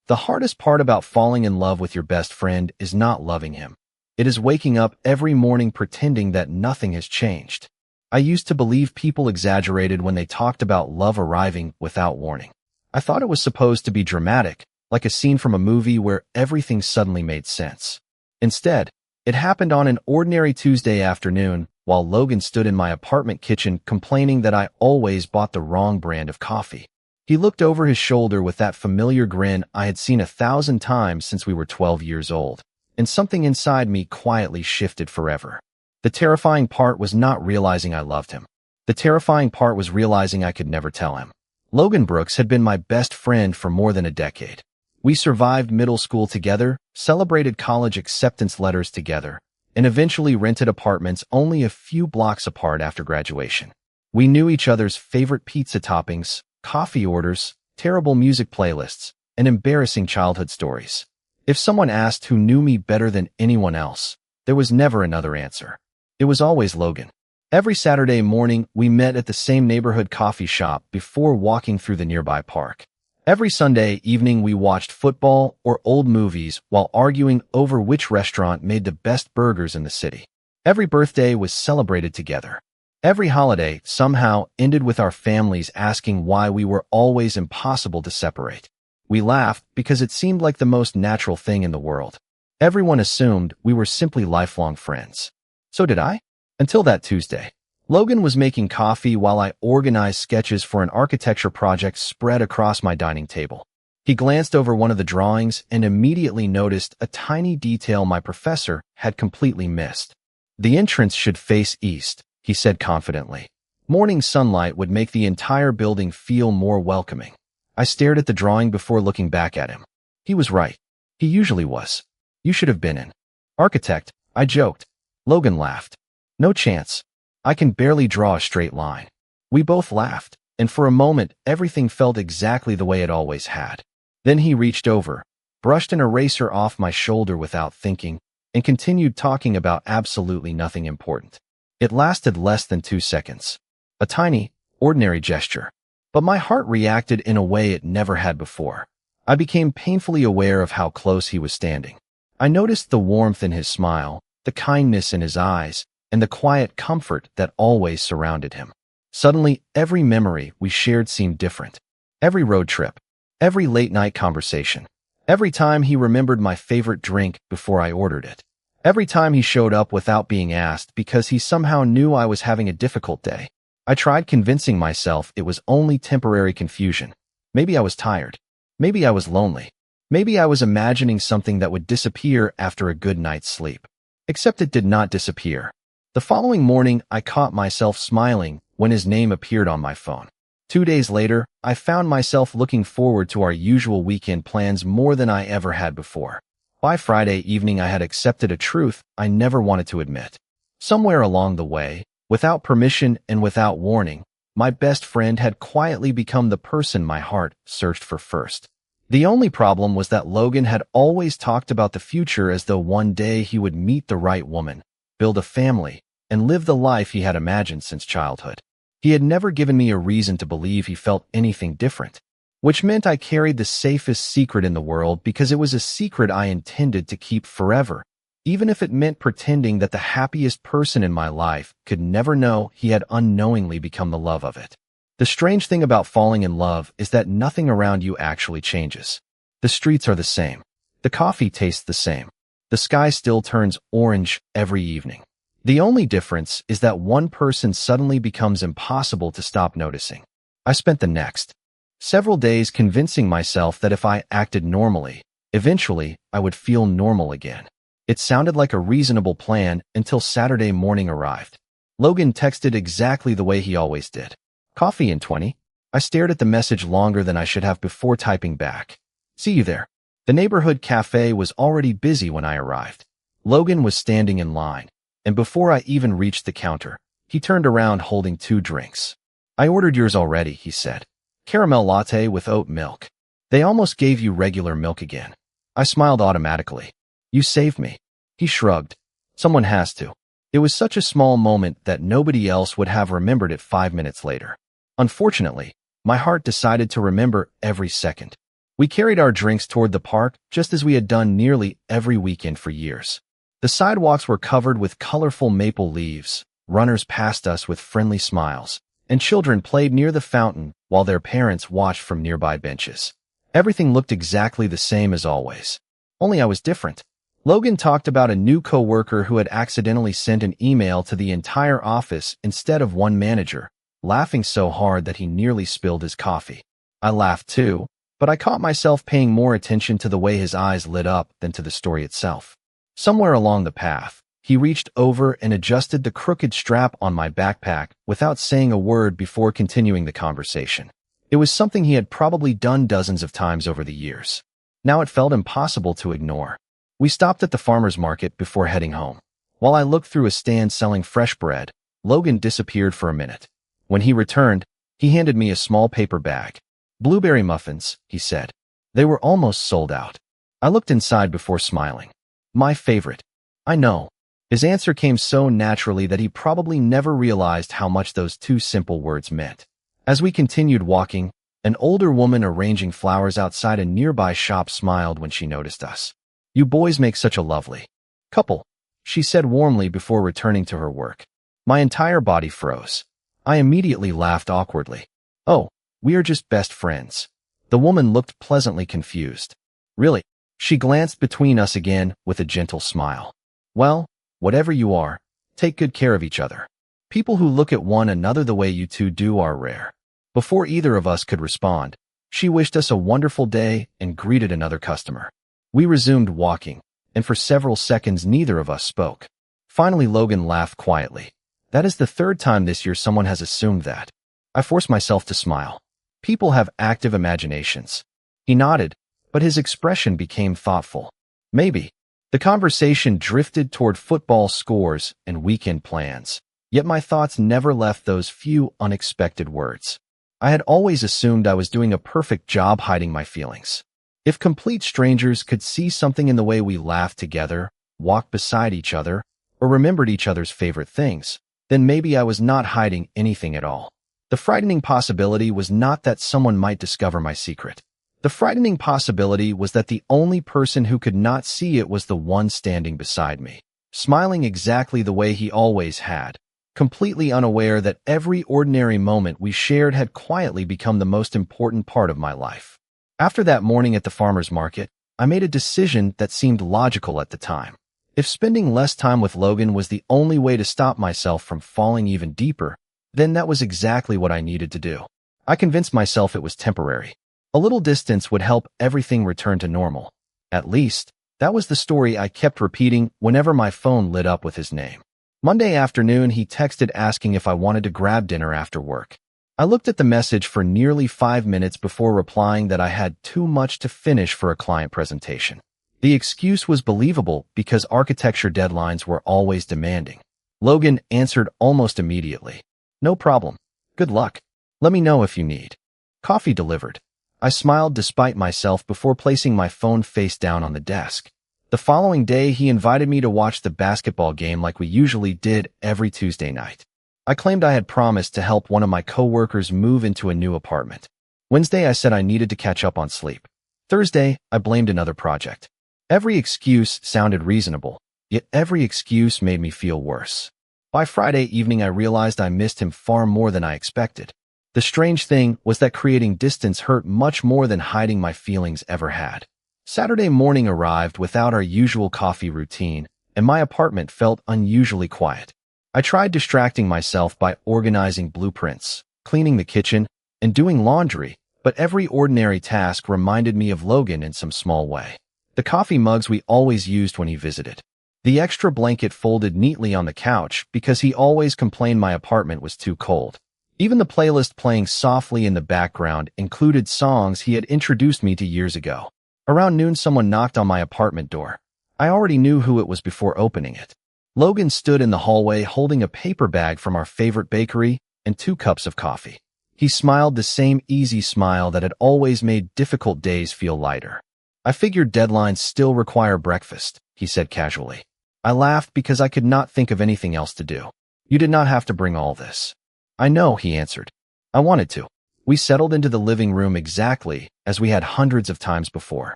The hardest part about falling in love with your best friend is not loving him. It is waking up every morning pretending that nothing has changed. I used to believe people exaggerated when they talked about love arriving without warning. I thought it was supposed to be dramatic, like a scene from a movie where everything suddenly made sense. Instead, it happened on an ordinary Tuesday afternoon while Logan stood in my apartment kitchen complaining that I always bought the wrong brand of coffee. He looked over his shoulder with that familiar grin I had seen 1,000 times since we were 12 years old, and something inside me quietly shifted forever. The terrifying part was not realizing I loved him. The terrifying part was realizing I could never tell him. Logan Brooks had been my best friend for more than a decade. We survived middle school together, celebrated college acceptance letters together, and eventually rented apartments only a few blocks apart after graduation. We knew each other's favorite pizza toppings, coffee orders, terrible music playlists, and embarrassing childhood stories. If someone asked who knew me better than anyone else, there was never another answer. It was always Logan. Every Saturday morning, we met at the same neighborhood coffee shop before walking through the nearby park. Every Sunday evening, we watched football or old movies while arguing over which restaurant made the best burgers in the city. Every birthday was celebrated together. Every holiday somehow ended with our families asking why we were always impossible to separate. We laughed because it seemed like the most natural thing in the world. Everyone assumed we were simply lifelong friends. So did I. Until that Tuesday. Logan was making coffee while I organized sketches for an architecture project spread across my dining table. He glanced over one of the drawings and immediately noticed a tiny detail my professor had completely missed. The entrance should face east, he said confidently. Morning sunlight would make the entire building feel more welcoming. I stared at the drawing before looking back at him. He was right. He usually was. You should have been an architect, I joked. Logan laughed. No chance. I can barely draw a straight line. We both laughed, and for a moment everything felt exactly the way it always had. Then he reached over, brushed an eraser off my shoulder without thinking, and continued talking about absolutely nothing important. It lasted less than 2 seconds. A tiny, ordinary gesture. But my heart reacted in a way it never had before. I became painfully aware of how close he was standing. I noticed the warmth in his smile, the kindness in his eyes, and the quiet comfort that always surrounded him. Suddenly, every memory we shared seemed different. Every road trip, every late-night conversation, every time he remembered my favorite drink before I ordered it, every time he showed up without being asked because he somehow knew I was having a difficult day. I tried convincing myself it was only temporary confusion. Maybe I was tired. Maybe I was lonely. Maybe I was imagining something that would disappear after a good night's sleep. Except it did not disappear. The following morning, I caught myself smiling when his name appeared on my phone. 2 days later, I found myself looking forward to our usual weekend plans more than I ever had before. By Friday evening, I had accepted a truth I never wanted to admit. Somewhere along the way, without permission and without warning, my best friend had quietly become the person my heart searched for first. The only problem was that Logan had always talked about the future as though one day he would meet the right woman, build a family, and live the life he had imagined since childhood. He had never given me a reason to believe he felt anything different, which meant I carried the safest secret in the world because it was a secret I intended to keep forever, even if it meant pretending that the happiest person in my life could never know he had unknowingly become the love of it. The strange thing about falling in love is that nothing around you actually changes. The streets are the same. The coffee tastes the same. The sky still turns orange every evening. The only difference is that one person suddenly becomes impossible to stop noticing. I spent the next several days convincing myself that if I acted normally, eventually I would feel normal again. It sounded like a reasonable plan until Saturday morning arrived. Logan texted exactly the way he always did. Coffee in 20. I stared at the message longer than I should have before typing back. See you there. The neighborhood cafe was already busy when I arrived. Logan was standing in line, and before I even reached the counter, he turned around holding 2 drinks. I ordered yours already, he said. Caramel latte with oat milk. They almost gave you regular milk again. I smiled automatically. You saved me. He shrugged. Someone has to. It was such a small moment that nobody else would have remembered it 5 minutes later. Unfortunately, my heart decided to remember every second. We carried our drinks toward the park just as we had done nearly every weekend for years. The sidewalks were covered with colorful maple leaves, runners passed us with friendly smiles, and children played near the fountain while their parents watched from nearby benches. Everything looked exactly the same as always. Only I was different. Logan talked about a new coworker who had accidentally sent an email to the entire office instead of one manager, laughing so hard that he nearly spilled his coffee. I laughed too, but I caught myself paying more attention to the way his eyes lit up than to the story itself. Somewhere along the path, he reached over and adjusted the crooked strap on my backpack without saying a word before continuing the conversation. It was something he had probably done dozens of times over the years. Now it felt impossible to ignore. We stopped at the farmer's market before heading home. While I looked through a stand selling fresh bread, Logan disappeared for a minute. When he returned, he handed me a small paper bag. "Blueberry muffins," he said. They were almost sold out. I looked inside before smiling. "My favorite." "I know." His answer came so naturally that he probably never realized how much those two simple words meant. As we continued walking, an older woman arranging flowers outside a nearby shop smiled when she noticed us. "You boys make such a lovely couple," she said warmly before returning to her work. My entire body froze. I immediately laughed awkwardly. "Oh, we are just best friends." The woman looked pleasantly confused. "Really?" She glanced between us again with a gentle smile. "Well, whatever you are, take good care of each other. People who look at one another the way you two do are rare." Before either of us could respond, she wished us a wonderful day and greeted another customer. We resumed walking, and for several seconds neither of us spoke. Finally, Logan laughed quietly. "That is the third time this year someone has assumed that." I forced myself to smile. People have active imaginations. He nodded, but his expression became thoughtful. "Maybe." The conversation drifted toward football scores and weekend plans, yet my thoughts never left those few unexpected words. I had always assumed I was doing a perfect job hiding my feelings. If complete strangers could see something in the way we laughed together, walked beside each other, or remembered each other's favorite things, then maybe I was not hiding anything at all. The frightening possibility was not that someone might discover my secret. The frightening possibility was that the only person who could not see it was the one standing beside me, smiling exactly the way he always had, completely unaware that every ordinary moment we shared had quietly become the most important part of my life. After that morning at the farmer's market, I made a decision that seemed logical at the time. If spending less time with Logan was the only way to stop myself from falling even deeper, then that was exactly what I needed to do. I convinced myself it was temporary. A little distance would help everything return to normal. At least, that was the story I kept repeating whenever my phone lit up with his name. Monday afternoon, he texted asking if I wanted to grab dinner after work. I looked at the message for nearly 5 minutes before replying that I had too much to finish for a client presentation. The excuse was believable because architecture deadlines were always demanding. Logan answered almost immediately. "No problem. Good luck. Let me know if you need." Coffee delivered. I smiled despite myself before placing my phone face down on the desk. The following day, he invited me to watch the basketball game like we usually did every Tuesday night. I claimed I had promised to help one of my coworkers move into a new apartment. Wednesday, I said I needed to catch up on sleep. Thursday, I blamed another project. Every excuse sounded reasonable, yet every excuse made me feel worse. By Friday evening, I realized I missed him far more than I expected. The strange thing was that creating distance hurt much more than hiding my feelings ever had. Saturday morning arrived without our usual coffee routine, and my apartment felt unusually quiet. I tried distracting myself by organizing blueprints, cleaning the kitchen, and doing laundry, but every ordinary task reminded me of Logan in some small way. The coffee mugs we always used when he visited. The extra blanket folded neatly on the couch because he always complained my apartment was too cold. Even the playlist playing softly in the background included songs he had introduced me to years ago. Around noon, someone knocked on my apartment door. I already knew who it was before opening it. Logan stood in the hallway holding a paper bag from our favorite bakery and 2 cups of coffee. He smiled the same easy smile that had always made difficult days feel lighter. "I figured deadlines still require breakfast," he said casually. I laughed because I could not think of anything else to do. "You did not have to bring all this." "I know," he answered. "I wanted to." We settled into the living room exactly as we had hundreds of times before.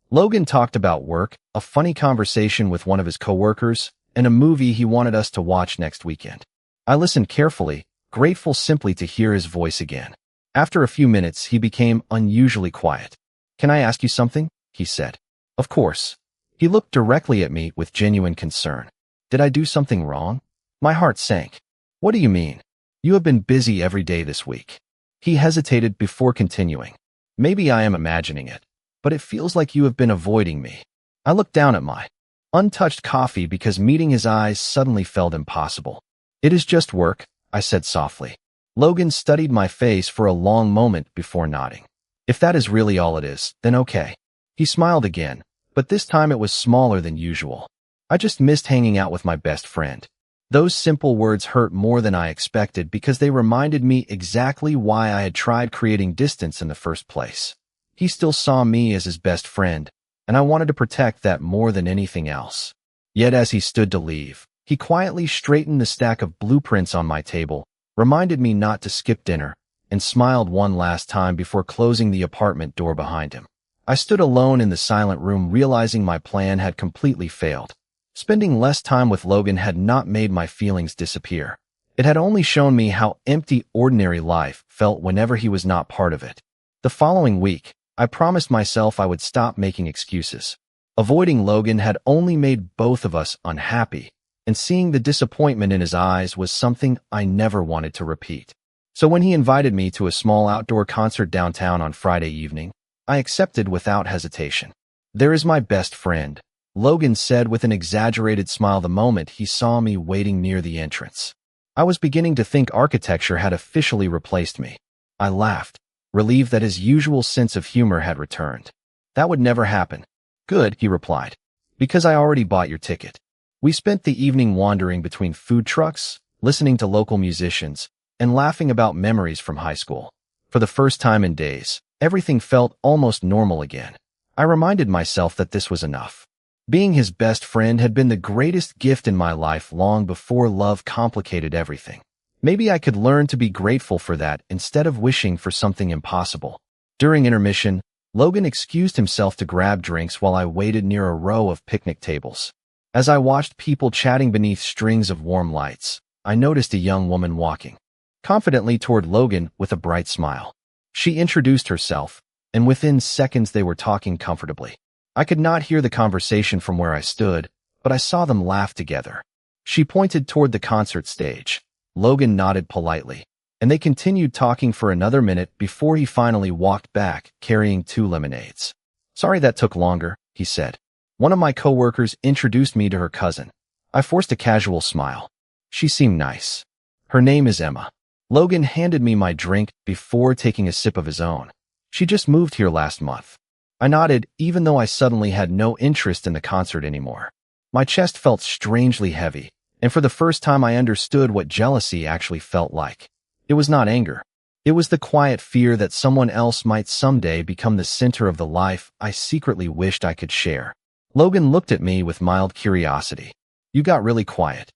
Logan talked about work, a funny conversation with one of his coworkers, and a movie he wanted us to watch next weekend. I listened carefully, grateful simply to hear his voice again. After a few minutes, he became unusually quiet. "Can I ask you something?" he said. "Of course." He looked directly at me with genuine concern. "Did I do something wrong?" My heart sank. "What do you mean? You have been busy every day this week." He hesitated before continuing. "Maybe I am imagining it, but it feels like you have been avoiding me." I looked down at my untouched coffee because meeting his eyes suddenly felt impossible. "It is just work," I said softly. Logan studied my face for a long moment before nodding. "If that is really all it is, then okay." He smiled again, but this time it was smaller than usual. "I just missed hanging out with my best friend." Those simple words hurt more than I expected because they reminded me exactly why I had tried creating distance in the first place. He still saw me as his best friend, and I wanted to protect that more than anything else. Yet as he stood to leave, he quietly straightened the stack of blueprints on my table, reminded me not to skip dinner, and smiled one last time before closing the apartment door behind him. I stood alone in the silent room, realizing my plan had completely failed. Spending less time with Logan had not made my feelings disappear. It had only shown me how empty ordinary life felt whenever he was not part of it. The following week, I promised myself I would stop making excuses. Avoiding Logan had only made both of us unhappy, and seeing the disappointment in his eyes was something I never wanted to repeat. So when he invited me to a small outdoor concert downtown on Friday evening, I accepted without hesitation. "There is my best friend," Logan said with an exaggerated smile the moment he saw me waiting near the entrance. I was beginning to think architecture had officially replaced me. I laughed, relieved that his usual sense of humor had returned. "That would never happen." "Good," he replied, "because I already bought your ticket." We spent the evening wandering between food trucks, listening to local musicians, and laughing about memories from high school. For the first time in days, everything felt almost normal again. I reminded myself that this was enough. Being his best friend had been the greatest gift in my life long before love complicated everything. Maybe I could learn to be grateful for that instead of wishing for something impossible. During intermission, Logan excused himself to grab drinks while I waited near a row of picnic tables. As I watched people chatting beneath strings of warm lights, I noticed a young woman walking confidently toward Logan with a bright smile. She introduced herself, and within seconds they were talking comfortably. I could not hear the conversation from where I stood, but I saw them laugh together. She pointed toward the concert stage. Logan nodded politely, and they continued talking for another minute before he finally walked back, carrying 2 lemonades. "Sorry that took longer," he said. "One of my coworkers introduced me to her cousin." I forced a casual smile. She seemed nice. "Her name is Emma." Logan handed me my drink before taking a sip of his own. "She just moved here last month." I nodded, even though I suddenly had no interest in the concert anymore. My chest felt strangely heavy, and for the first time I understood what jealousy actually felt like. It was not anger. It was the quiet fear that someone else might someday become the center of the life I secretly wished I could share. Logan looked at me with mild curiosity. "You got really quiet."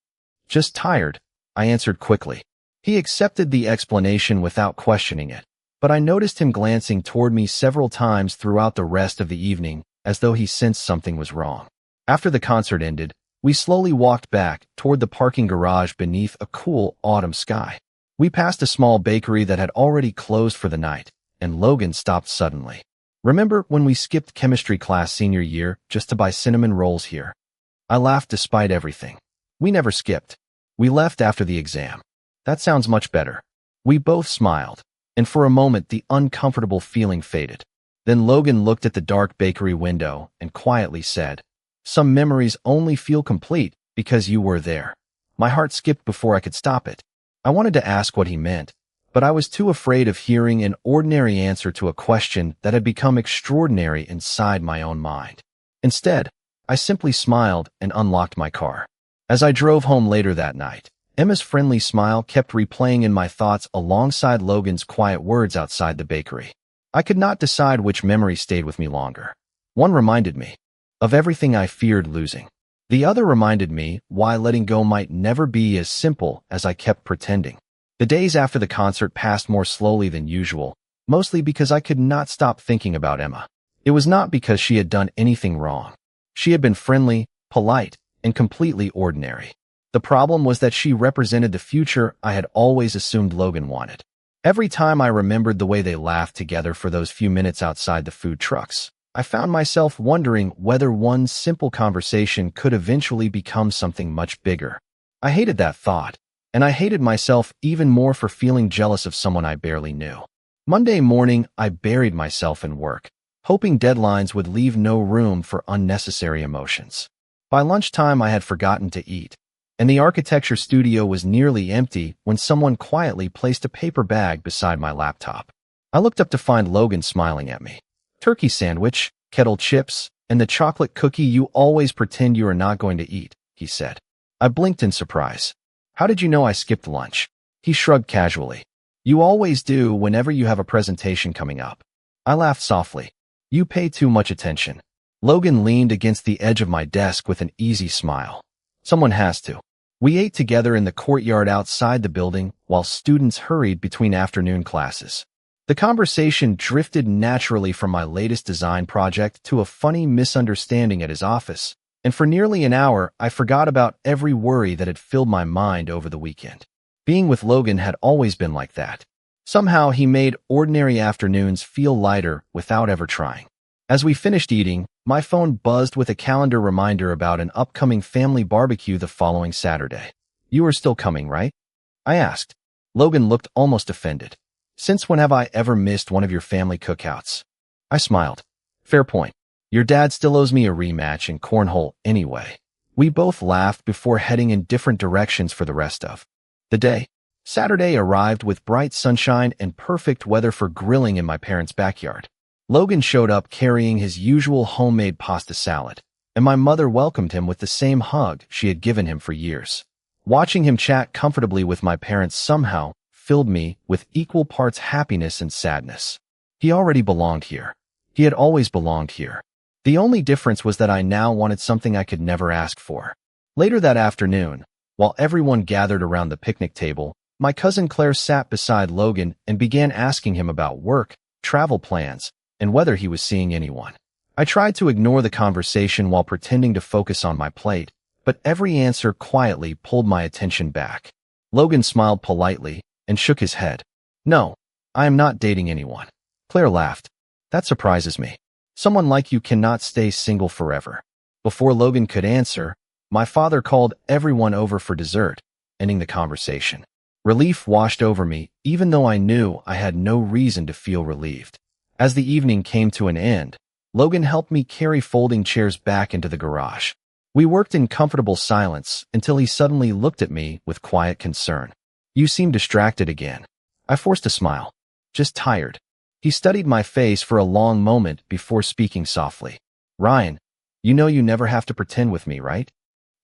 "Just tired," I answered quickly. He accepted the explanation without questioning it, but I noticed him glancing toward me several times throughout the rest of the evening, as though he sensed something was wrong. After the concert ended, we slowly walked back toward the parking garage beneath a cool autumn sky. We passed a small bakery that had already closed for the night, and Logan stopped suddenly. "Remember when we skipped chemistry class senior year just to buy cinnamon rolls here?" I laughed despite everything. "We never skipped. We left after the exam." "That sounds much better." We both smiled, and for a moment the uncomfortable feeling faded. Then Logan looked at the dark bakery window and quietly said, "Some memories only feel complete because you were there." My heart skipped before I could stop it. I wanted to ask what he meant, but I was too afraid of hearing an ordinary answer to a question that had become extraordinary inside my own mind. Instead, I simply smiled and unlocked my car. As I drove home later that night, Emma's friendly smile kept replaying in my thoughts alongside Logan's quiet words outside the bakery. I could not decide which memory stayed with me longer. One reminded me of everything I feared losing. The other reminded me why letting go might never be as simple as I kept pretending. The days after the concert passed more slowly than usual, mostly because I could not stop thinking about Emma. It was not because she had done anything wrong. She had been friendly, polite, and completely ordinary. The problem was that she represented the future I had always assumed Logan wanted. Every time I remembered the way they laughed together for those few minutes outside the food trucks, I found myself wondering whether one simple conversation could eventually become something much bigger. I hated that thought, and I hated myself even more for feeling jealous of someone I barely knew. Monday morning, I buried myself in work, hoping deadlines would leave no room for unnecessary emotions. By lunchtime, I had forgotten to eat, and the architecture studio was nearly empty when someone quietly placed a paper bag beside my laptop. I looked up to find Logan smiling at me. "Turkey sandwich, kettle chips, and the chocolate cookie you always pretend you are not going to eat," he said. I blinked in surprise. "How did you know I skipped lunch?" He shrugged casually. "You always do whenever you have a presentation coming up." I laughed softly. "You pay too much attention." Logan leaned against the edge of my desk with an easy smile. "Someone has to." We ate together in the courtyard outside the building while students hurried between afternoon classes. The conversation drifted naturally from my latest design project to a funny misunderstanding at his office, and for nearly an hour I forgot about every worry that had filled my mind over the weekend. Being with Logan had always been like that. Somehow he made ordinary afternoons feel lighter without ever trying. As we finished eating, my phone buzzed with a calendar reminder about an upcoming family barbecue the following Saturday. "You are still coming, right?" I asked. Logan looked almost offended. "Since when have I ever missed one of your family cookouts?" I smiled. "Fair point. Your dad still owes me a rematch in cornhole anyway." We both laughed before heading in different directions for the rest of the day. Saturday arrived with bright sunshine and perfect weather for grilling in my parents' backyard. Logan showed up carrying his usual homemade pasta salad, and my mother welcomed him with the same hug she had given him for years. Watching him chat comfortably with my parents somehow filled me with equal parts happiness and sadness. He already belonged here. He had always belonged here. The only difference was that I now wanted something I could never ask for. Later that afternoon, while everyone gathered around the picnic table, my cousin Claire sat beside Logan and began asking him about work, travel plans, and whether he was seeing anyone. I tried to ignore the conversation while pretending to focus on my plate, but every answer quietly pulled my attention back. Logan smiled politely and shook his head. "No, I am not dating anyone." Claire laughed. "That surprises me. Someone like you cannot stay single forever." Before Logan could answer, my father called everyone over for dessert, ending the conversation. Relief washed over me, even though I knew I had no reason to feel relieved. As the evening came to an end, Logan helped me carry folding chairs back into the garage. We worked in comfortable silence until he suddenly looked at me with quiet concern. "You seem distracted again." I forced a smile. "Just tired." He studied my face for a long moment before speaking softly. "Ryan, you know you never have to pretend with me, right?"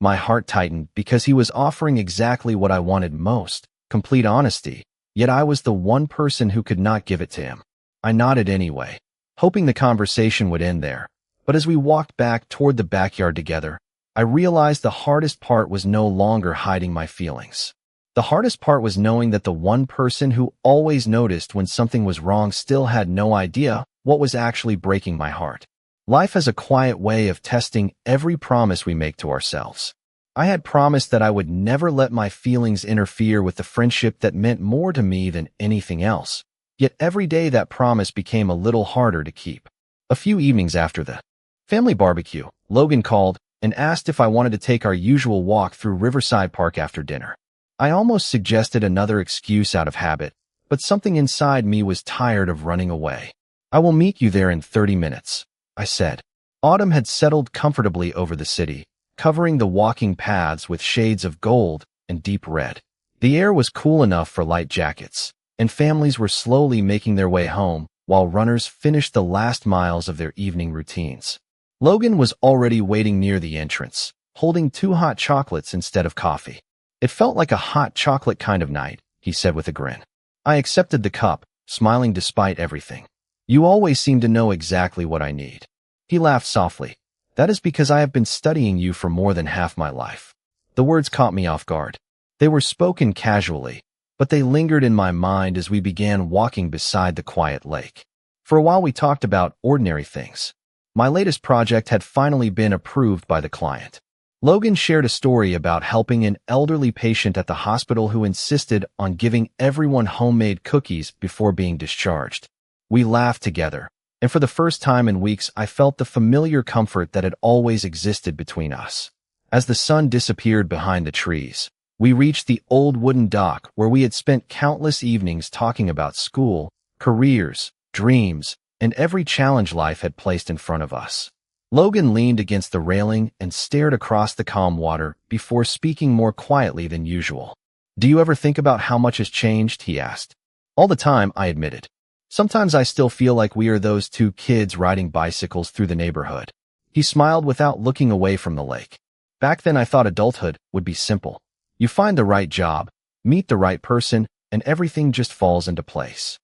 My heart tightened because he was offering exactly what I wanted most, complete honesty, yet I was the one person who could not give it to him. I nodded anyway, hoping the conversation would end there. But as we walked back toward the backyard together, I realized the hardest part was no longer hiding my feelings. The hardest part was knowing that the one person who always noticed when something was wrong still had no idea what was actually breaking my heart. Life has a quiet way of testing every promise we make to ourselves. I had promised that I would never let my feelings interfere with the friendship that meant more to me than anything else. Yet every day that promise became a little harder to keep. A few evenings after the family barbecue, Logan called and asked if I wanted to take our usual walk through Riverside Park after dinner. I almost suggested another excuse out of habit, but something inside me was tired of running away. "I will meet you there in 30 minutes, I said. Autumn had settled comfortably over the city, covering the walking paths with shades of gold and deep red. The air was cool enough for light jackets, and families were slowly making their way home while runners finished the last miles of their evening routines. Logan was already waiting near the entrance, holding 2 hot chocolates instead of coffee. "It felt like a hot chocolate kind of night," he said with a grin. I accepted the cup, smiling despite everything. "You always seem to know exactly what I need." He laughed softly. "That is because I have been studying you for more than half my life." The words caught me off guard. They were spoken casually, but they lingered in my mind as we began walking beside the quiet lake. For a while we talked about ordinary things. My latest project had finally been approved by the client. Logan shared a story about helping an elderly patient at the hospital who insisted on giving everyone homemade cookies before being discharged. We laughed together, and for the first time in weeks I felt the familiar comfort that had always existed between us. As the sun disappeared behind the trees, we reached the old wooden dock where we had spent countless evenings talking about school, careers, dreams, and every challenge life had placed in front of us. Logan leaned against the railing and stared across the calm water before speaking more quietly than usual. "Do you ever think about how much has changed?" he asked. "All the time," I admitted. "Sometimes I still feel like we are those two kids riding bicycles through the neighborhood." He smiled without looking away from the lake. "Back then I thought adulthood would be simple. You find the right job, meet the right person, and everything just falls into place."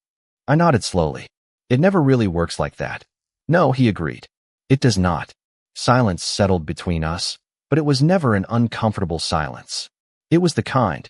I nodded slowly. "It never really works like that." "No," he agreed. "It does not." Silence settled between us, but it was never an uncomfortable silence. It was the kind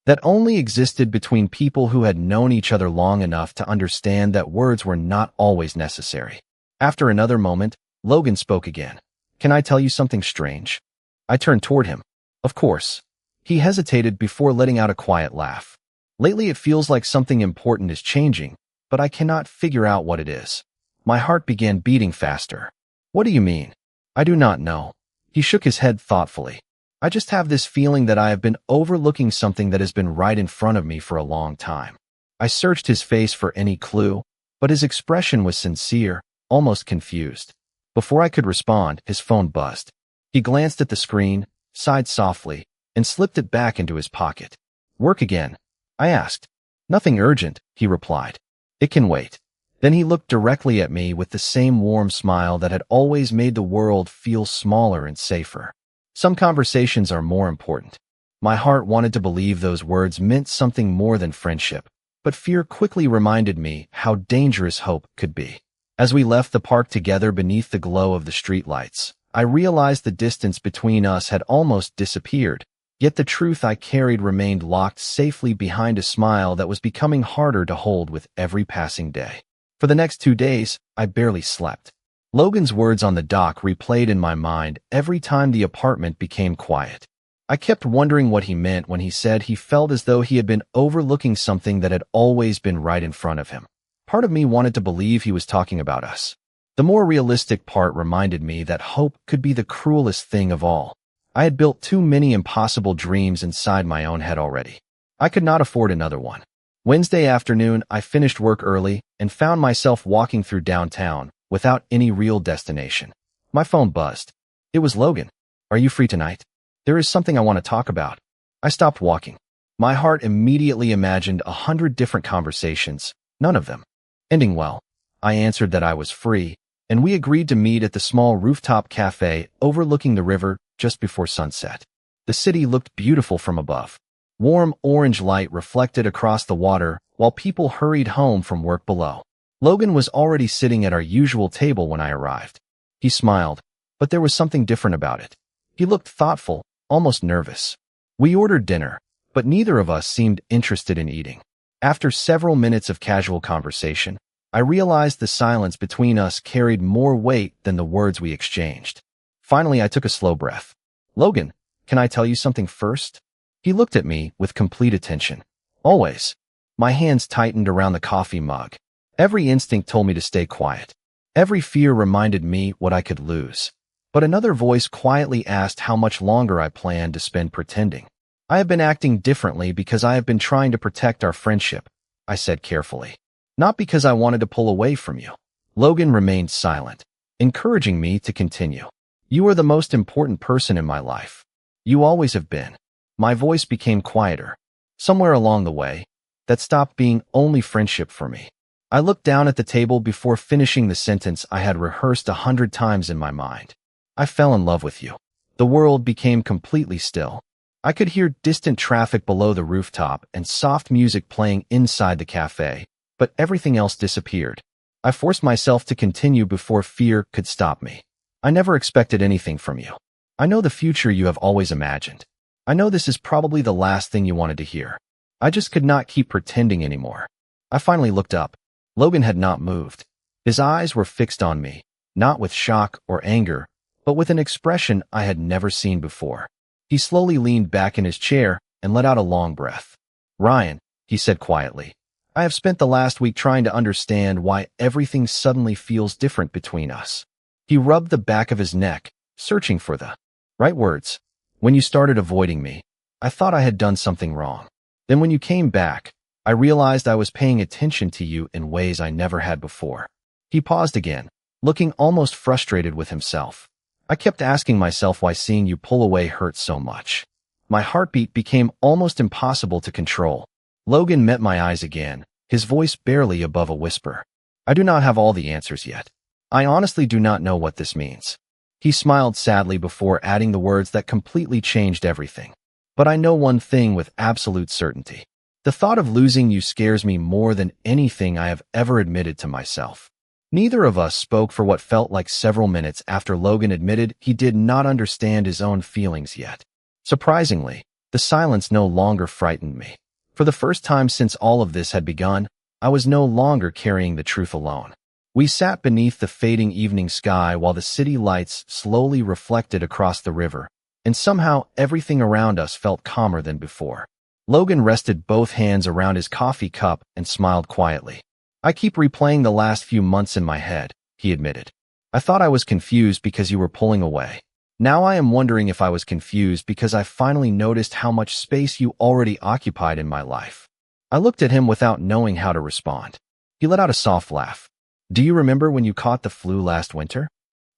that only existed between people who had known each other long enough to understand that words were not always necessary. After another moment, Logan spoke again. "Can I tell you something strange?" I turned toward him. "Of course." He hesitated before letting out a quiet laugh. "Lately it feels like something important is changing, but I cannot figure out what it is." My heart began beating faster. "What do you mean?" "I do not know." He shook his head thoughtfully. "I just have this feeling that I have been overlooking something that has been right in front of me for a long time." I searched his face for any clue, but his expression was sincere, almost confused. Before I could respond, his phone buzzed. He glanced at the screen, sighed softly, and slipped it back into his pocket. "Work again?" I asked. "Nothing urgent," he replied. "It can wait." Then he looked directly at me with the same warm smile that had always made the world feel smaller and safer. "Some conversations are more important." My heart wanted to believe those words meant something more than friendship, but fear quickly reminded me how dangerous hope could be. As we left the park together beneath the glow of the streetlights, I realized the distance between us had almost disappeared, yet the truth I carried remained locked safely behind a smile that was becoming harder to hold with every passing day. For the next 2 days, I barely slept. Logan's words on the dock replayed in my mind every time the apartment became quiet. I kept wondering what he meant when he said he felt as though he had been overlooking something that had always been right in front of him. Part of me wanted to believe he was talking about us. The more realistic part reminded me that hope could be the cruelest thing of all. I had built too many impossible dreams inside my own head already. I could not afford another one. Wednesday afternoon, I finished work early and found myself walking through downtown without any real destination. My phone buzzed. It was Logan. "Are you free tonight? There is something I want to talk about." I stopped walking. My heart immediately imagined 100 different conversations, none of them ending well. I answered that I was free, and we agreed to meet at the small rooftop cafe overlooking the river just before sunset. The city looked beautiful from above. Warm orange light reflected across the water while people hurried home from work below. Logan was already sitting at our usual table when I arrived. He smiled, but there was something different about it. He looked thoughtful, almost nervous. We ordered dinner, but neither of us seemed interested in eating. After several minutes of casual conversation, I realized the silence between us carried more weight than the words we exchanged. Finally, I took a slow breath. "Logan, can I tell you something first?" He looked at me with complete attention. "Always." My hands tightened around the coffee mug. Every instinct told me to stay quiet. Every fear reminded me what I could lose. But another voice quietly asked how much longer I planned to spend pretending. "I have been acting differently because I have been trying to protect our friendship," I said carefully. "Not because I wanted to pull away from you." Logan remained silent, encouraging me to continue. "You are the most important person in my life. You always have been." My voice became quieter. Somewhere along the way, that stopped being only friendship for me. I looked down at the table before finishing the sentence I had rehearsed 100 times in my mind. "I fell in love with you." The world became completely still. I could hear distant traffic below the rooftop and soft music playing inside the cafe, but everything else disappeared. I forced myself to continue before fear could stop me. "I never expected anything from you. I know the future you have always imagined. I know this is probably the last thing you wanted to hear. I just could not keep pretending anymore. I finally looked up. Logan had not moved. His eyes were fixed on me, not with shock or anger, but with an expression I had never seen before. He slowly leaned back in his chair and let out a long breath. "Ryan," he said quietly, "I have spent the last week trying to understand why everything suddenly feels different between us." He rubbed the back of his neck, searching for the right words. "When you started avoiding me, I thought I had done something wrong. Then when you came back, I realized I was paying attention to you in ways I never had before." He paused again, looking almost frustrated with himself. "I kept asking myself why seeing you pull away hurt so much. My heartbeat became almost impossible to control." Logan met my eyes again, his voice barely above a whisper. "I do not have all the answers yet. I honestly do not know what this means." He smiled sadly before adding the words that completely changed everything. "But I know one thing with absolute certainty. The thought of losing you scares me more than anything I have ever admitted to myself." Neither of us spoke for what felt like several minutes after Logan admitted he did not understand his own feelings yet. Surprisingly, the silence no longer frightened me. For the first time since all of this had begun, I was no longer carrying the truth alone. We sat beneath the fading evening sky while the city lights slowly reflected across the river, and somehow everything around us felt calmer than before. Logan rested both hands around his coffee cup and smiled quietly. "I keep replaying the last few months in my head," he admitted. "I thought I was confused because you were pulling away. Now I am wondering if I was confused because I finally noticed how much space you already occupied in my life." I looked at him without knowing how to respond. He let out a soft laugh. "Do you remember when you caught the flu last winter?"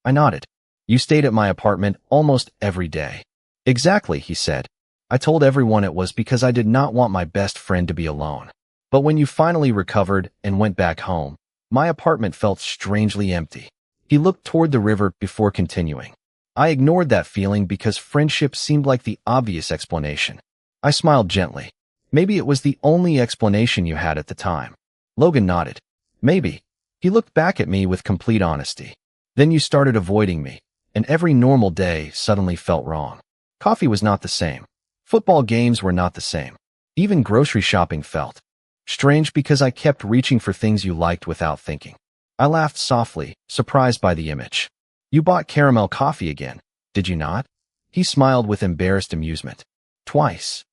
I nodded. "You stayed at my apartment almost every day." "Exactly," he said. "I told everyone it was because I did not want my best friend to be alone. But when you finally recovered and went back home, my apartment felt strangely empty." He looked toward the river before continuing. "I ignored that feeling because friendship seemed like the obvious explanation." I smiled gently. "Maybe it was the only explanation you had at the time." Logan nodded. "Maybe." He looked back at me with complete honesty. "Then you started avoiding me, and every normal day suddenly felt wrong. Coffee was not the same. Football games were not the same. Even grocery shopping felt strange because I kept reaching for things you liked without thinking." I laughed softly, surprised by the image. "You bought caramel coffee again, did you not?" He smiled with embarrassed amusement. "Twice."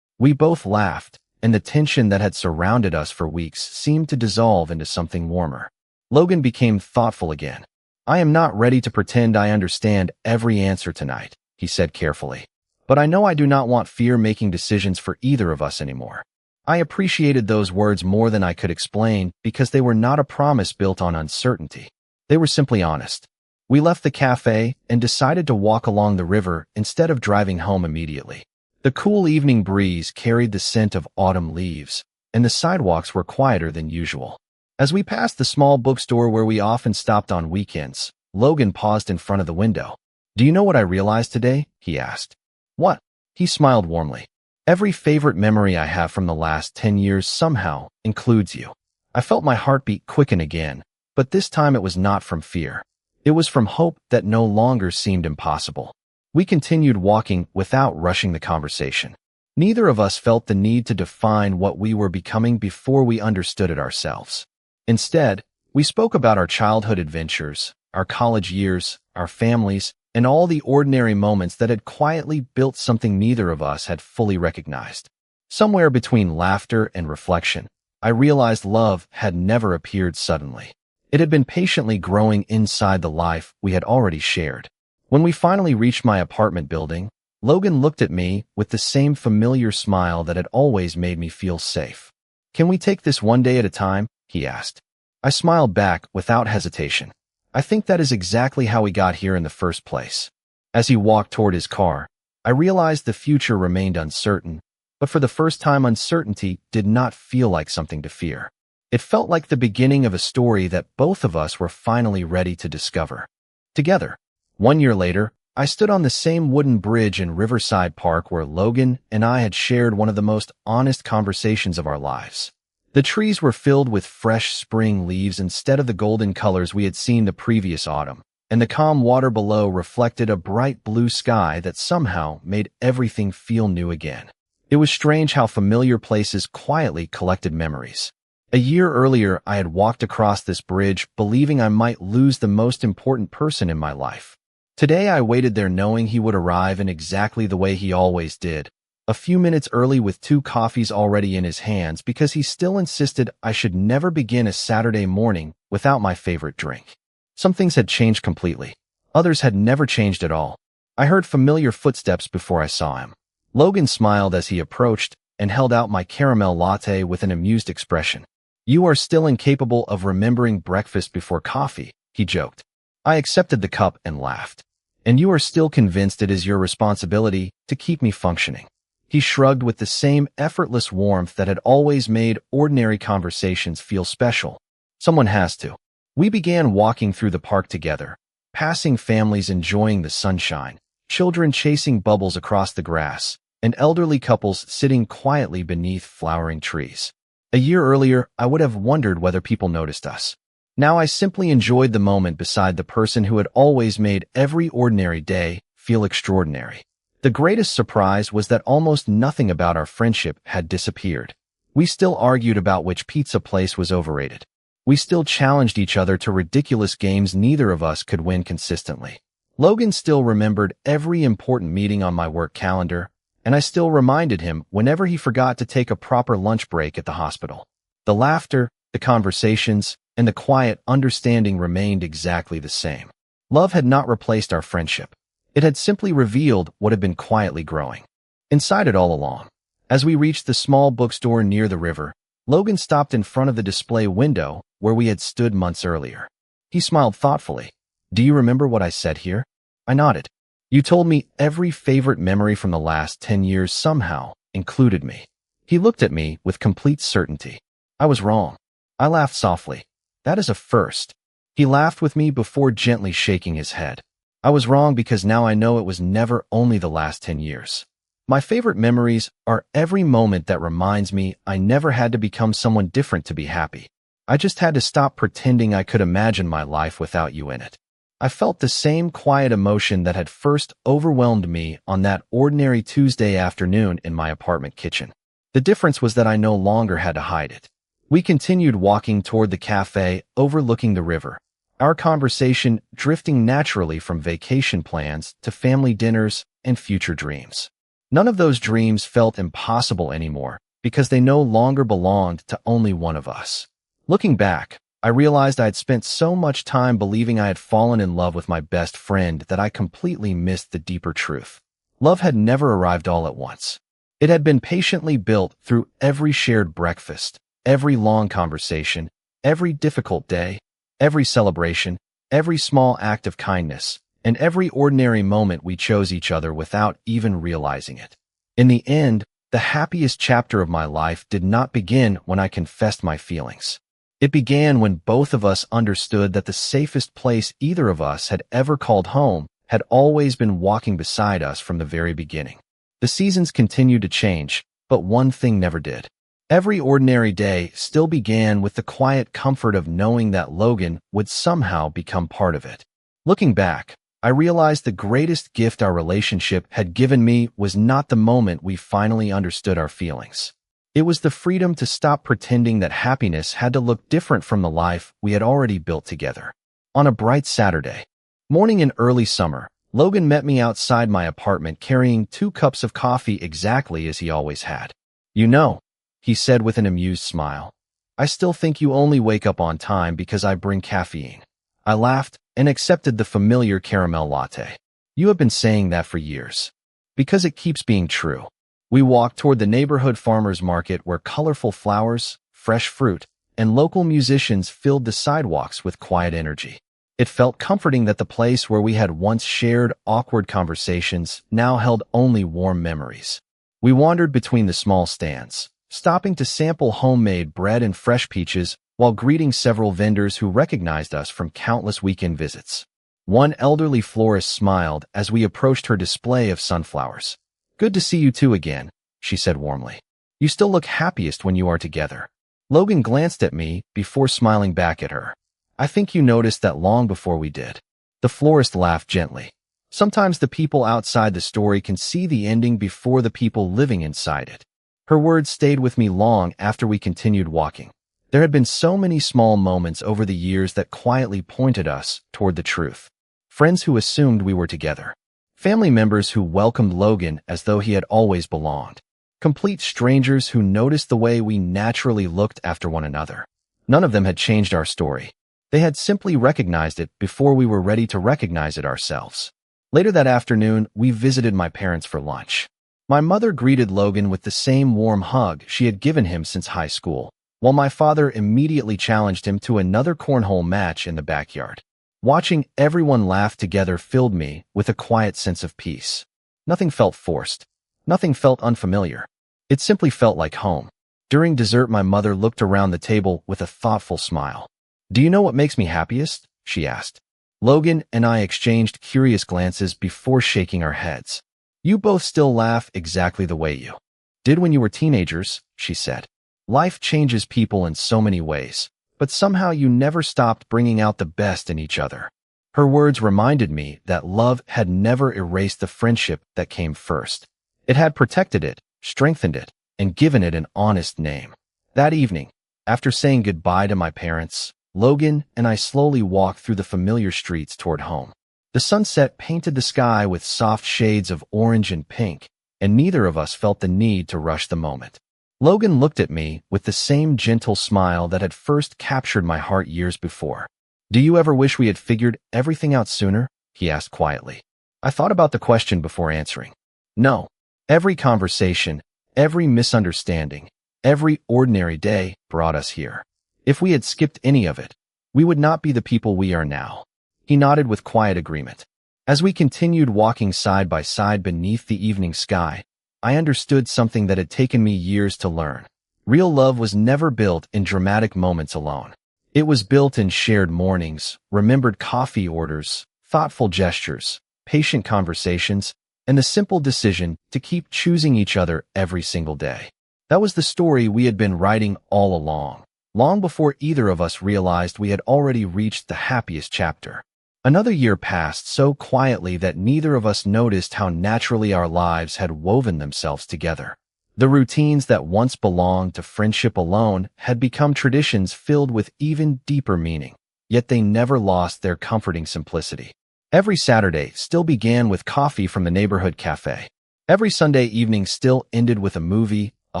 We both laughed, and the tension that had surrounded us for weeks seemed to dissolve into something warmer. Logan became thoughtful again. "I am not ready to pretend I understand every answer tonight," he said carefully. "But I know I do not want fear making decisions for either of us anymore." I appreciated those words more than I could explain because they were not a promise built on uncertainty. They were simply honest. We left the cafe and decided to walk along the river instead of driving home immediately. The cool evening breeze carried the scent of autumn leaves, and the sidewalks were quieter than usual. As we passed the small bookstore where we often stopped on weekends, Logan paused in front of the window. "Do you know what I realized today?" he asked. "What?" He smiled warmly. "Every favorite memory I have from the last 10 years somehow includes you." I felt my heartbeat quicken again, but this time it was not from fear. It was from hope that no longer seemed impossible. We continued walking without rushing the conversation. Neither of us felt the need to define what we were becoming before we understood it ourselves. Instead, we spoke about our childhood adventures, our college years, our families, and all the ordinary moments that had quietly built something neither of us had fully recognized. Somewhere between laughter and reflection, I realized love had never appeared suddenly. It had been patiently growing inside the life we had already shared. When we finally reached my apartment building, Logan looked at me with the same familiar smile that had always made me feel safe. "Can we take this one day at a time?" he asked. I smiled back without hesitation. "I think that is exactly how we got here in the first place." As he walked toward his car, I realized the future remained uncertain, but for the first time uncertainty did not feel like something to fear. It felt like the beginning of a story that both of us were finally ready to discover. Together, 1 year later, I stood on the same wooden bridge in Riverside Park where Logan and I had shared one of the most honest conversations of our lives. The trees were filled with fresh spring leaves instead of the golden colors we had seen the previous autumn, and the calm water below reflected a bright blue sky that somehow made everything feel new again. It was strange how familiar places quietly collected memories. A year earlier, I had walked across this bridge believing I might lose the most important person in my life. Today, I waited there knowing he would arrive in exactly the way he always did, a few minutes early with 2 coffees already in his hands because he still insisted I should never begin a Saturday morning without my favorite drink. Some things had changed completely. Others had never changed at all. I heard familiar footsteps before I saw him. Logan smiled as he approached and held out my caramel latte with an amused expression. "You are still incapable of remembering breakfast before coffee," he joked. I accepted the cup and laughed. "And you are still convinced it is your responsibility to keep me functioning." He shrugged with the same effortless warmth that had always made ordinary conversations feel special. "Someone has to." We began walking through the park together, passing families enjoying the sunshine, children chasing bubbles across the grass, and elderly couples sitting quietly beneath flowering trees. A year earlier, I would have wondered whether people noticed us. Now I simply enjoyed the moment beside the person who had always made every ordinary day feel extraordinary. The greatest surprise was that almost nothing about our friendship had disappeared. We still argued about which pizza place was overrated. We still challenged each other to ridiculous games neither of us could win consistently. Logan still remembered every important meeting on my work calendar, and I still reminded him whenever he forgot to take a proper lunch break at the hospital. The laughter, the conversations, and the quiet understanding remained exactly the same. Love had not replaced our friendship. It had simply revealed what had been quietly growing inside it all along. As we reached the small bookstore near the river, Logan stopped in front of the display window where we had stood months earlier. He smiled thoughtfully. "Do you remember what I said here?" I nodded. "You told me every favorite memory from the last 10 years somehow included me." He looked at me with complete certainty. I was wrong. I laughed softly. "That is a first." He laughed with me before gently shaking his head. "I was wrong because now I know it was never only the last 10 years. My favorite memories are every moment that reminds me I never had to become someone different to be happy. I just had to stop pretending I could imagine my life without you in it." I felt the same quiet emotion that had first overwhelmed me on that ordinary Tuesday afternoon in my apartment kitchen. The difference was that I no longer had to hide it. We continued walking toward the cafe overlooking the river, our conversation drifting naturally from vacation plans to family dinners and future dreams. None of those dreams felt impossible anymore because they no longer belonged to only one of us. Looking back, I realized I had spent so much time believing I had fallen in love with my best friend that I completely missed the deeper truth. Love had never arrived all at once. It had been patiently built through every shared breakfast, every long conversation, every difficult day, every celebration, every small act of kindness, and every ordinary moment we chose each other without even realizing it. In the end, the happiest chapter of my life did not begin when I confessed my feelings. It began when both of us understood that the safest place either of us had ever called home had always been walking beside us from the very beginning. The seasons continued to change, but one thing never did. Every ordinary day still began with the quiet comfort of knowing that Logan would somehow become part of it. Looking back, I realized the greatest gift our relationship had given me was not the moment we finally understood our feelings. It was the freedom to stop pretending that happiness had to look different from the life we had already built together. On a bright Saturday morning in early summer, Logan met me outside my apartment carrying 2 cups of coffee exactly as he always had. "You know," he said with an amused smile, "I still think you only wake up on time because I bring caffeine." I laughed and accepted the familiar caramel latte. "You have been saying that for years." "Because it keeps being true." We walked toward the neighborhood farmers market where colorful flowers, fresh fruit, and local musicians filled the sidewalks with quiet energy. It felt comforting that the place where we had once shared awkward conversations now held only warm memories. We wandered between the small stands, stopping to sample homemade bread and fresh peaches while greeting several vendors who recognized us from countless weekend visits. One elderly florist smiled as we approached her display of sunflowers. "Good to see you two again," she said warmly. "You still look happiest when you are together." Logan glanced at me before smiling back at her. "I think you noticed that long before we did." The florist laughed gently. "Sometimes the people outside the story can see the ending before the people living inside it." Her words stayed with me long after we continued walking. There had been so many small moments over the years that quietly pointed us toward the truth. Friends who assumed we were together. Family members who welcomed Logan as though he had always belonged. Complete strangers who noticed the way we naturally looked after one another. None of them had changed our story. They had simply recognized it before we were ready to recognize it ourselves. Later that afternoon, we visited my parents for lunch. My mother greeted Logan with the same warm hug she had given him since high school, while my father immediately challenged him to another cornhole match in the backyard. Watching everyone laugh together filled me with a quiet sense of peace. Nothing felt forced. Nothing felt unfamiliar. It simply felt like home. During dessert, my mother looked around the table with a thoughtful smile. "Do you know what makes me happiest?" she asked. Logan and I exchanged curious glances before shaking our heads. "You both still laugh exactly the way you did when you were teenagers," she said. "Life changes people in so many ways, but somehow you never stopped bringing out the best in each other." Her words reminded me that love had never erased the friendship that came first. It had protected it, strengthened it, and given it an honest name. That evening, after saying goodbye to my parents, Logan and I slowly walked through the familiar streets toward home. The sunset painted the sky with soft shades of orange and pink, and neither of us felt the need to rush the moment. Logan looked at me with the same gentle smile that had first captured my heart years before. "Do you ever wish we had figured everything out sooner?" he asked quietly. I thought about the question before answering. No. Every conversation, every misunderstanding, every ordinary day brought us here. If we had skipped any of it, we would not be the people we are now. He nodded with quiet agreement. As we continued walking side by side beneath the evening sky, I understood something that had taken me years to learn. Real love was never built in dramatic moments alone. It was built in shared mornings, remembered coffee orders, thoughtful gestures, patient conversations, and the simple decision to keep choosing each other every single day. That was the story we had been writing all along, long before either of us realized we had already reached the happiest chapter. Another year passed so quietly that neither of us noticed how naturally our lives had woven themselves together. The routines that once belonged to friendship alone had become traditions filled with even deeper meaning, yet they never lost their comforting simplicity. Every Saturday still began with coffee from the neighborhood cafe. Every Sunday evening still ended with a movie, a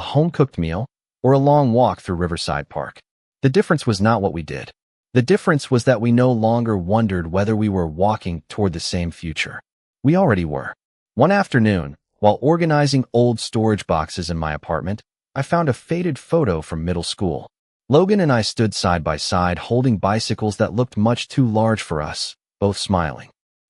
home-cooked meal, or a long walk through Riverside Park. The difference was not what we did. The difference was that we no longer wondered whether we were walking toward the same future. We already were. One afternoon, while organizing old storage boxes in my apartment, I found a faded photo from middle school. Logan and I stood side by side holding bicycles that looked much too large for us, both smiling.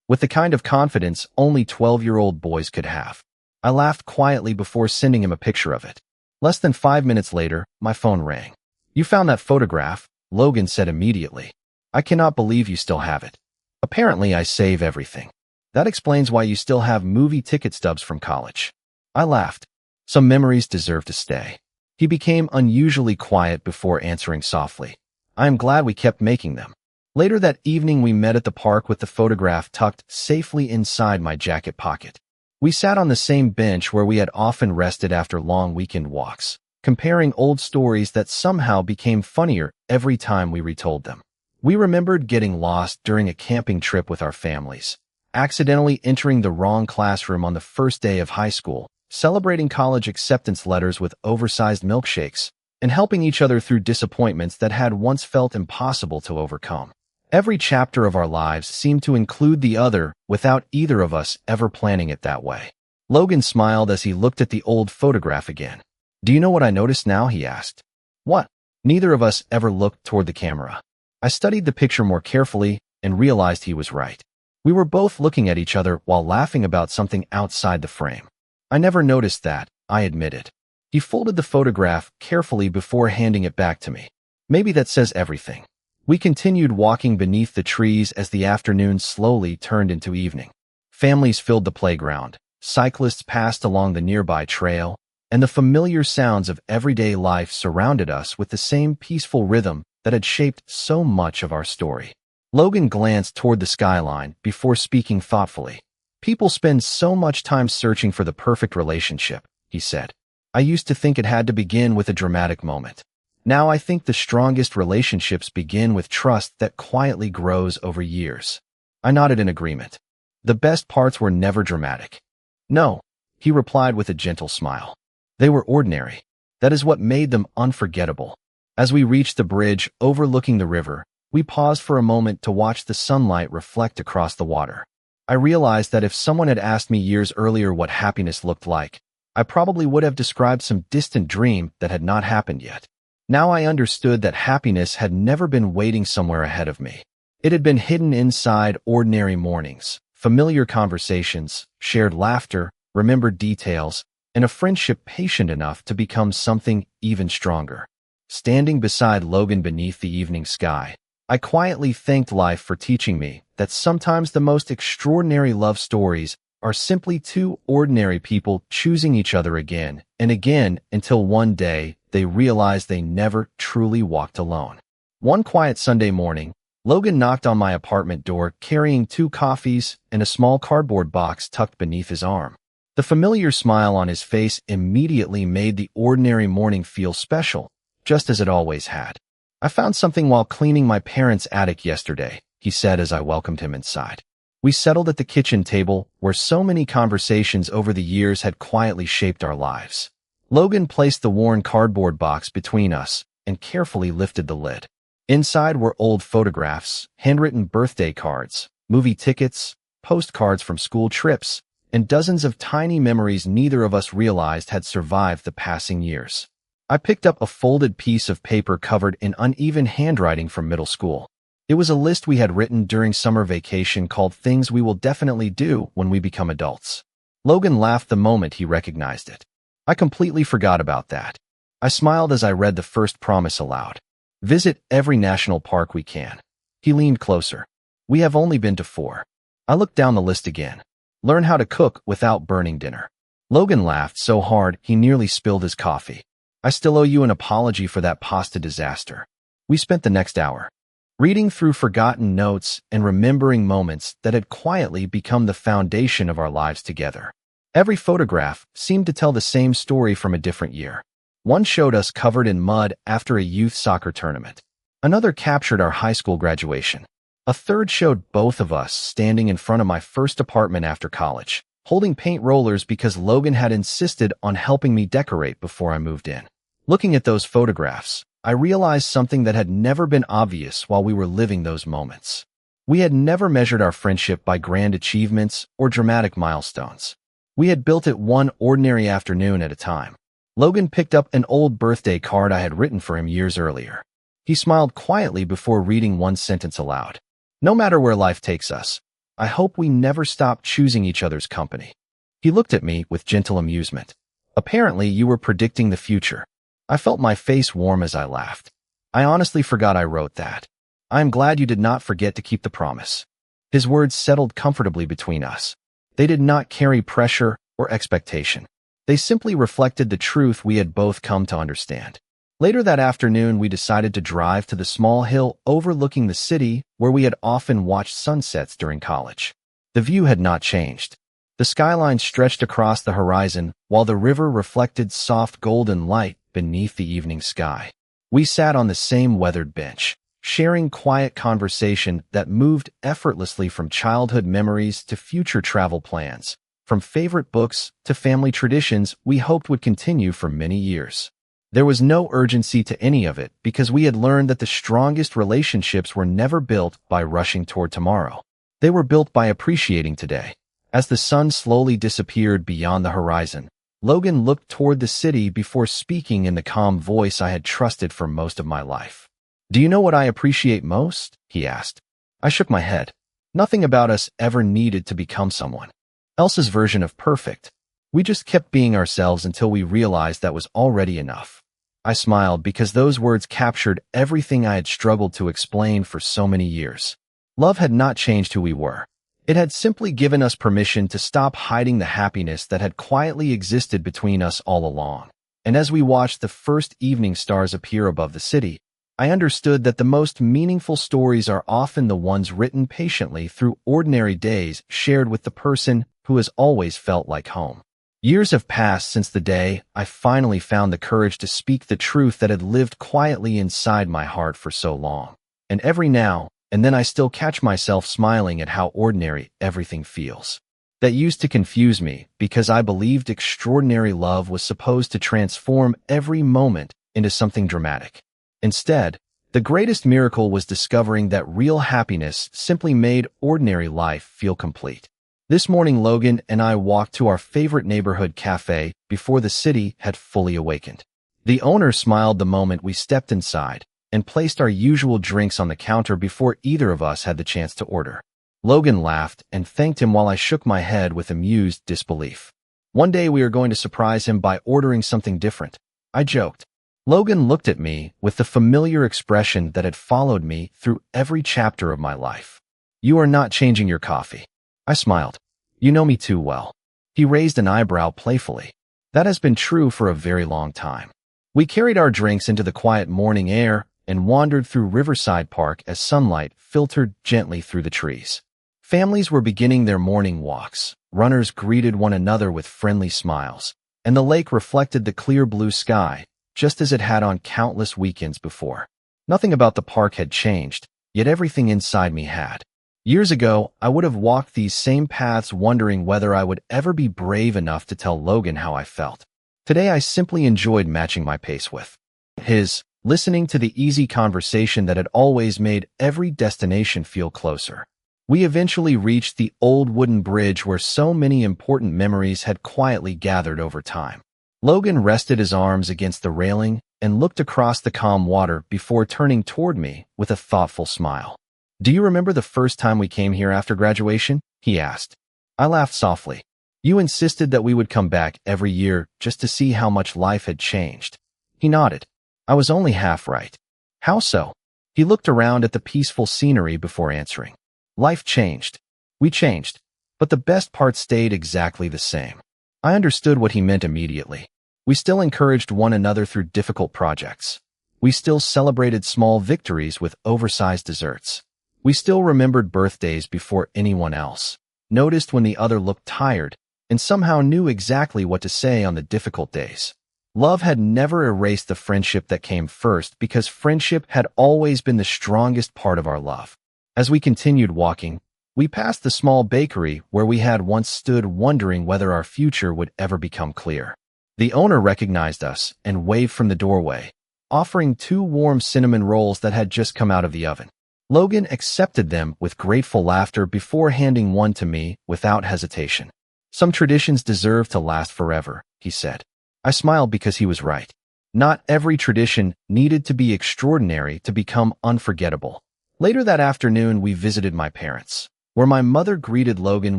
With the kind of confidence only 12-year-old boys could have. I laughed quietly before sending him a picture of it. Less than 5 minutes later, my phone rang. "You found that photograph?" Logan said immediately. "I cannot believe you still have it." "Apparently I save everything. That explains why you still have movie ticket stubs from college." I laughed. Some memories deserve to stay. He became unusually quiet before answering softly. "I am glad we kept making them." Later that evening we met at the park with the photograph tucked safely inside my jacket pocket. We sat on the same bench where we had often rested after long weekend walks, comparing old stories that somehow became funnier every time we retold them. We remembered getting lost during a camping trip with our families, accidentally entering the wrong classroom on the first day of high school, celebrating college acceptance letters with oversized milkshakes, and helping each other through disappointments that had once felt impossible to overcome. Every chapter of our lives seemed to include the other without either of us ever planning it that way. Logan smiled as he looked at the old photograph again. "Do you know what I noticed now?" he asked. "What?" Neither of us ever looked toward the camera. I studied the picture more carefully and realized he was right. We were both looking at each other while laughing about something outside the frame. "I never noticed that," I admitted. He folded the photograph carefully before handing it back to me. "Maybe that says everything." We continued walking beneath the trees as the afternoon slowly turned into evening. Families filled the playground, cyclists passed along the nearby trail, and the familiar sounds of everyday life surrounded us with the same peaceful rhythm that had shaped so much of our story. Logan glanced toward the skyline before speaking thoughtfully. "People spend so much time searching for the perfect relationship," he said. I used to think it had to begin with a dramatic moment. Now I think the strongest relationships begin with trust that quietly grows over years. I nodded in agreement. The best parts were never dramatic. No, he replied with a gentle smile. They were ordinary. That is what made them unforgettable. As we reached the bridge overlooking the river, we paused for a moment to watch the sunlight reflect across the water. I realized that if someone had asked me years earlier what happiness looked like, I probably would have described some distant dream that had not happened yet. Now I understood that happiness had never been waiting somewhere ahead of me. It had been hidden inside ordinary mornings, familiar conversations, shared laughter, remembered details, and a friendship patient enough to become something even stronger. Standing beside Logan beneath the evening sky, I quietly thanked life for teaching me that sometimes the most extraordinary love stories are simply two ordinary people choosing each other again and again until one day they realized they never truly walked alone. One quiet Sunday morning, Logan knocked on my apartment door carrying 2 coffees and a small cardboard box tucked beneath his arm. The familiar smile on his face immediately made the ordinary morning feel special, just as it always had. "I found something while cleaning my parents' attic yesterday," he said as I welcomed him inside. We settled at the kitchen table, where so many conversations over the years had quietly shaped our lives. Logan placed the worn cardboard box between us and carefully lifted the lid. Inside were old photographs, handwritten birthday cards, movie tickets, postcards from school trips, and dozens of tiny memories neither of us realized had survived the passing years. I picked up a folded piece of paper covered in uneven handwriting from middle school. It was a list we had written during summer vacation called Things We Will Definitely Do When We Become Adults. Logan laughed the moment he recognized it. I completely forgot about that. I smiled as I read the first promise aloud. "Visit every national park we can." He leaned closer. "We have only been to 4. I looked down the list again. "Learn how to cook without burning dinner." Logan laughed so hard he nearly spilled his coffee. "I still owe you an apology for that pasta disaster." We spent the next hour reading through forgotten notes and remembering moments that had quietly become the foundation of our lives together. Every photograph seemed to tell the same story from a different year. One showed us covered in mud after a youth soccer tournament. Another captured our high school graduation. A third showed both of us standing in front of my first apartment after college, holding paint rollers because Logan had insisted on helping me decorate before I moved in. Looking at those photographs, I realized something that had never been obvious while we were living those moments. We had never measured our friendship by grand achievements or dramatic milestones. We had built it one ordinary afternoon at a time. Logan picked up an old birthday card I had written for him years earlier. He smiled quietly before reading one sentence aloud. "No matter where life takes us, I hope we never stop choosing each other's company." He looked at me with gentle amusement. "Apparently you were predicting the future." I felt my face warm as I laughed. "I honestly forgot I wrote that. I am glad you did not forget to keep the promise." His words settled comfortably between us. They did not carry pressure or expectation. They simply reflected the truth we had both come to understand. Later that afternoon, we decided to drive to the small hill overlooking the city where we had often watched sunsets during college. The view had not changed. The skyline stretched across the horizon while the river reflected soft golden light beneath the evening sky. We sat on the same weathered bench, sharing quiet conversation that moved effortlessly from childhood memories to future travel plans, from favorite books to family traditions we hoped would continue for many years. There was no urgency to any of it because we had learned that the strongest relationships were never built by rushing toward tomorrow. They were built by appreciating today. As the sun slowly disappeared beyond the horizon, Logan looked toward the city before speaking in the calm voice I had trusted for most of my life. "Do you know what I appreciate most?" he asked. I shook my head. Nothing about us ever needed to become someone else's version of perfect. We just kept being ourselves until we realized that was already enough. I smiled because those words captured everything I had struggled to explain for so many years. Love had not changed who we were. It had simply given us permission to stop hiding the happiness that had quietly existed between us all along. And as we watched the first evening stars appear above the city, I understood that the most meaningful stories are often the ones written patiently through ordinary days shared with the person who has always felt like home. Years have passed since the day I finally found the courage to speak the truth that had lived quietly inside my heart for so long. And every now and then I still catch myself smiling at how ordinary everything feels. That used to confuse me because I believed extraordinary love was supposed to transform every moment into something dramatic. Instead, the greatest miracle was discovering that real happiness simply made ordinary life feel complete. This morning, Logan and I walked to our favorite neighborhood cafe before the city had fully awakened. The owner smiled the moment we stepped inside and placed our usual drinks on the counter before either of us had the chance to order. Logan laughed and thanked him while I shook my head with amused disbelief. One day we are going to surprise him by ordering something different, I joked. Logan looked at me with the familiar expression that had followed me through every chapter of my life. You are not changing your coffee. I smiled. You know me too well. He raised an eyebrow playfully. That has been true for a very long time. We carried our drinks into the quiet morning air and wandered through Riverside Park as sunlight filtered gently through the trees. Families were beginning their morning walks. Runners greeted one another with friendly smiles, and the lake reflected the clear blue sky, just as it had on countless weekends before. Nothing about the park had changed, yet everything inside me had. Years ago, I would have walked these same paths wondering whether I would ever be brave enough to tell Logan how I felt. Today, I simply enjoyed matching my pace with his, listening to the easy conversation that had always made every destination feel closer. We eventually reached the old wooden bridge where so many important memories had quietly gathered over time. Logan rested his arms against the railing and looked across the calm water before turning toward me with a thoughtful smile. Do you remember the first time we came here after graduation? He asked. I laughed softly. You insisted that we would come back every year just to see how much life had changed. He nodded. I was only half right. How so? He looked around at the peaceful scenery before answering. Life changed. We changed. But the best part stayed exactly the same. I understood what he meant immediately. We still encouraged one another through difficult projects. We still celebrated small victories with oversized desserts. We still remembered birthdays before anyone else, noticed when the other looked tired, and somehow knew exactly what to say on the difficult days. Love had never erased the friendship that came first because friendship had always been the strongest part of our love. As we continued walking, we passed the small bakery where we had once stood wondering whether our future would ever become clear. The owner recognized us and waved from the doorway, offering 2 warm cinnamon rolls that had just come out of the oven. Logan accepted them with grateful laughter before handing one to me without hesitation. Some traditions deserve to last forever, he said. I smiled because he was right. Not every tradition needed to be extraordinary to become unforgettable. Later that afternoon, we visited my parents, where my mother greeted Logan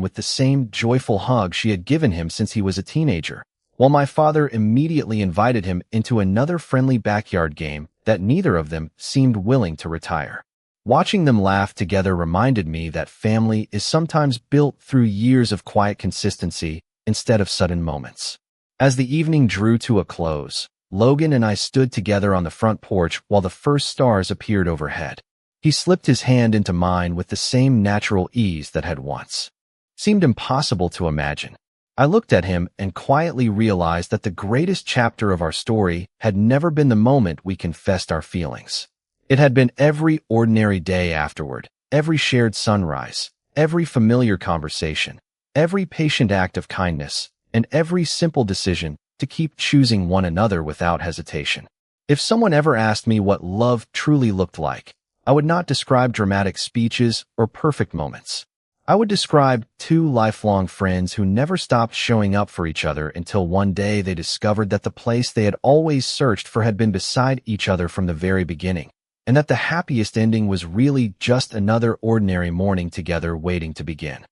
with the same joyful hug she had given him since he was a teenager, while my father immediately invited him into another friendly backyard game that neither of them seemed willing to retire. Watching them laugh together reminded me that family is sometimes built through years of quiet consistency instead of sudden moments. As the evening drew to a close, Logan and I stood together on the front porch while the first stars appeared overhead. He slipped his hand into mine with the same natural ease that had once seemed impossible to imagine. I looked at him and quietly realized that the greatest chapter of our story had never been the moment we confessed our feelings. It had been every ordinary day afterward, every shared sunrise, every familiar conversation, every patient act of kindness, and every simple decision to keep choosing one another without hesitation. If someone ever asked me what love truly looked like, I would not describe dramatic speeches or perfect moments. I would describe 2 lifelong friends who never stopped showing up for each other until one day they discovered that the place they had always searched for had been beside each other from the very beginning, and that the happiest ending was really just another ordinary morning together waiting to begin.